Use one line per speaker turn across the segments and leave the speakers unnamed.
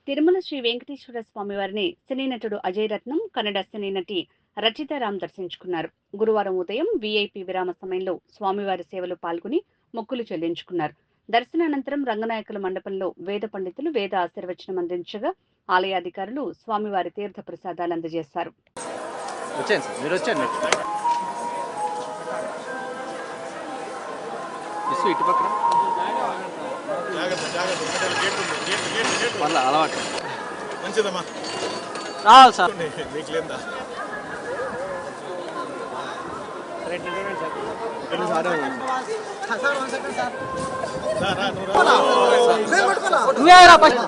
తిరుమల శ్రీ వెంకటేశ్వర స్వామి వారిని సినీ నటుడు అజయ్ రత్నం, కన్నడ సినీ నటి రచితారాం దర్శించుకున్నారు. గురువారం ఉదయం వీఐపీ విరామ సమయంలో స్వామివారి సేవలో పాల్గొని మొక్కులు చెల్లించుకున్నారు. దర్శనానంతరం రంగనాయకుల మండపంలో వేద పండితులు వేద ఆశీర్వచనం అందించగా ఆలయాధికారులు స్వామివారి తీర్థ ప్రసాదాలు అందజేశారు.
అలవాటు
మంచిదమ్మా
రావాలి సార్.
మీకు లేదా
నువ్వేరా ఫస్ట్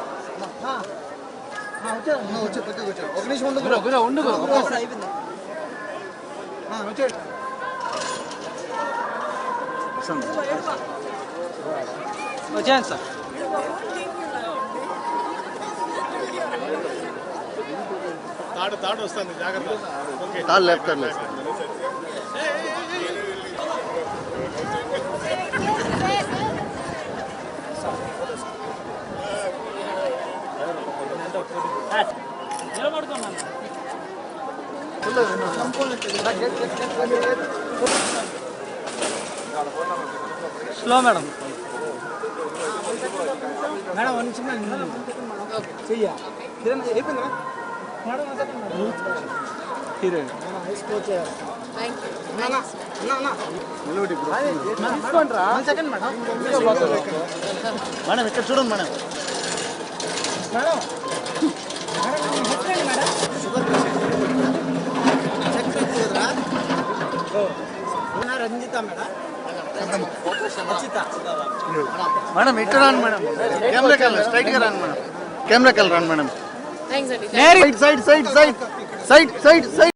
వచ్చేయండి సార్.
తాడు వస్తుంది జాగ్రత్త. ఓకే
తాడు లేపుతాను.
Slow madam.
మేడం వన్ చిన్న చెయ్య అయిపోయిందా
హీరోయిన్
సెకండ్ మేడం
మేడం ఇక్కడ చూడండి madam.
Madam Ranjitha madam
madam ఇటు రాను మేడం. కెమెరాకి వెళ్ళండి, స్ట్రైట్ గా రాను మేడం. కెమెరాకి వెళ్ళి రాను madam.
Thanks, Adi.
Side side side side side side side